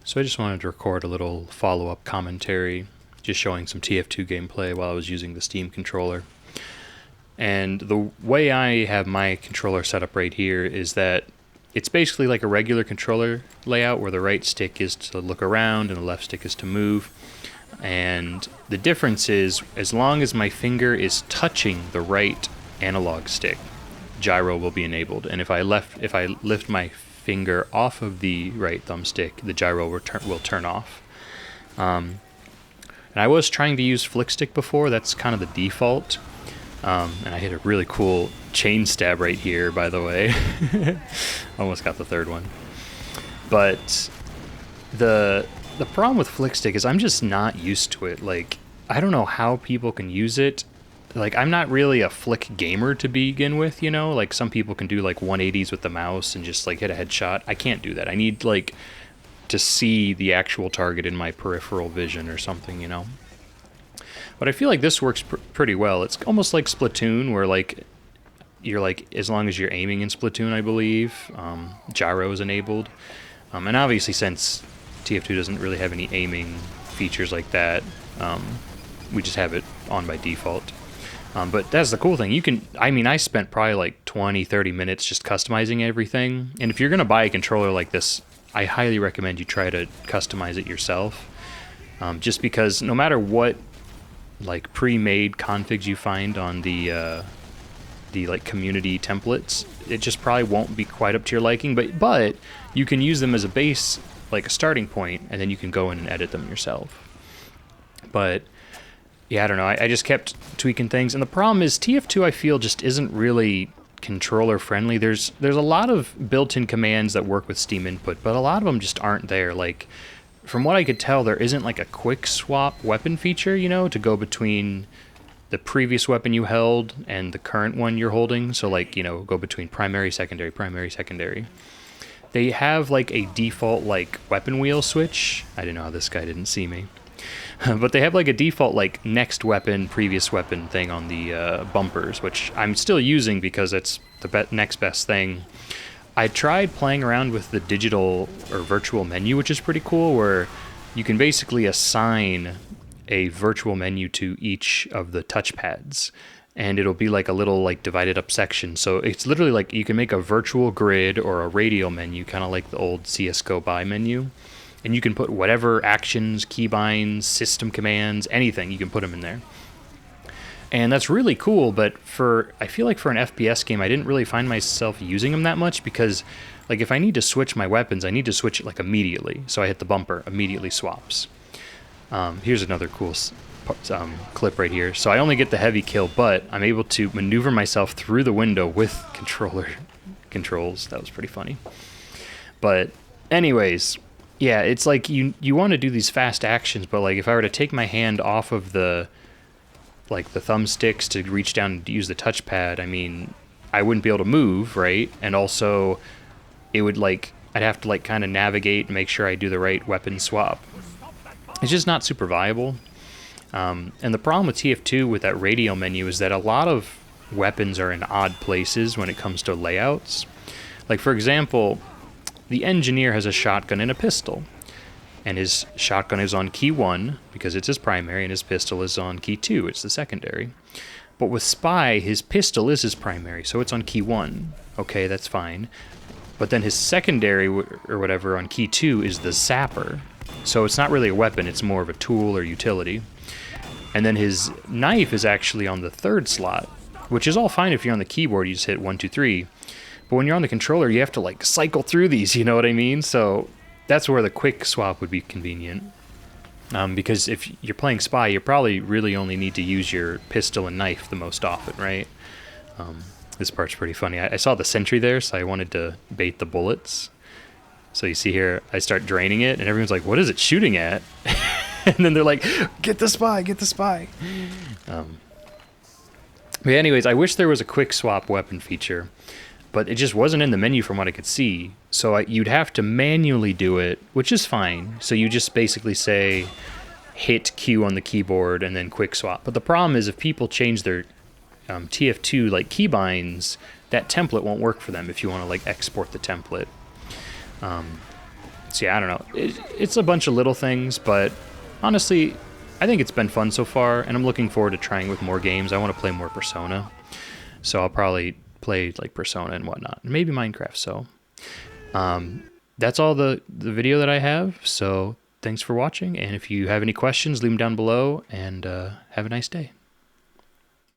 So I just wanted to record a little follow-up commentary, just showing some TF2 gameplay while I was using the Steam controller. And the way I have my controller set up right here is that it's basically like a regular controller layout where the right stick is to look around and the left stick is to move. And the difference is, as long as my finger is touching the right analog stick, gyro will be enabled. And if I lift my finger off of the right thumbstick, the gyro will turn off. And I was trying to use flick stick before. That's kind of the default. And I hit a really cool chain stab right here, by the way. Almost got the third one. But the problem with flick stick is I'm just not used to it. Like, I don't know how people can use it. Like, I'm not really a flick gamer to begin with, you know? Like, some people can do, like, 180s with the mouse and just, like, hit a headshot. I can't do that. I need, like, to see the actual target in my peripheral vision or something, you know? But I feel like this works pretty well. It's almost like Splatoon, where, like, you're, like, as long as you're aiming in Splatoon, I believe, gyro is enabled. And obviously, since TF2 doesn't really have any aiming features like that, we just have it on by default. But that's the cool thing. You can, I mean, I spent probably like 20, 30 minutes just customizing everything. And if you're going to buy a controller like this, I highly recommend you try to customize it yourself. Just because no matter what, like, pre-made configs you find on the like community templates, it just probably won't be quite up to your liking. But you can use them as a base, like a starting point, and then you can go in and edit them yourself. But yeah, I don't know. I just kept tweaking things, and the problem is TF2, I feel, just isn't really controller friendly. There's a lot of built-in commands that work with Steam input, but a lot of them just aren't there. Like, from what I could tell, there isn't like a quick swap weapon feature, you know, to go between the previous weapon you held and the current one you're holding. So, like, you know, go between primary, secondary, primary, secondary. They have like a default like weapon wheel switch. I didn't know how this guy didn't see me. But they have like a default like next weapon, previous weapon thing on the bumpers, which I'm still using because it's the next best thing. I tried playing around with the digital or virtual menu, which is pretty cool, where you can basically assign a virtual menu to each of the touchpads, and it'll be like a little like divided up section. So it's literally like you can make a virtual grid or a radial menu, kind of like the old CSGO buy menu. And you can put whatever actions, keybinds, system commands, anything, you can put them in there. And that's really cool, but I feel like for an FPS game, I didn't really find myself using them that much because, like, if I need to switch my weapons, I need to switch it, like, immediately. So I hit the bumper, immediately swaps. Here's another cool clip right here. So I only get the heavy kill, but I'm able to maneuver myself through the window with controller controls. That was pretty funny. But anyways, yeah, it's like you want to do these fast actions, but like if I were to take my hand off of the thumbsticks to reach down and use the touchpad, I mean, I wouldn't be able to move, right? And also, it would like I'd have to like kind of navigate and make sure I do the right weapon swap. It's just not super viable. And the problem with TF2 with that radial menu is that a lot of weapons are in odd places when it comes to layouts. Like, for example, the engineer has a shotgun and a pistol, and his shotgun is on key 1 because it's his primary, and his pistol is on key 2, it's the secondary. But with Spy, his pistol is his primary, so it's on key 1. Okay, that's fine. But then his secondary or whatever on key 2 is the zapper. So it's not really a weapon, it's more of a tool or utility. And then his knife is actually on the 3rd slot, which is all fine if you're on the keyboard, you just hit 1, 2, 3. But when you're on the controller, you have to like cycle through these, you know what I mean? So that's where the quick swap would be convenient. Because if you're playing Spy, you probably really only need to use your pistol and knife the most often, right? This part's pretty funny. I saw the sentry there, so I wanted to bait the bullets. So you see here, I start draining it, and everyone's like, what is it shooting at? And then they're like, get the Spy, get the Spy. But anyways, I wish there was a quick swap weapon feature, but it just wasn't in the menu from what I could see. So you'd have to manually do it, which is fine. So you just basically say, hit Q on the keyboard and then quick swap. But the problem is if people change their TF2 like keybinds, that template won't work for them if you want to like export the template. So yeah, I don't know. It's a bunch of little things, but honestly, I think it's been fun so far, and I'm looking forward to trying with more games. I want to play more Persona, so I'll probably play like Persona and whatnot, and maybe Minecraft. So that's all the video that I have. So thanks for watching, and if you have any questions, leave them down below, and have a nice day.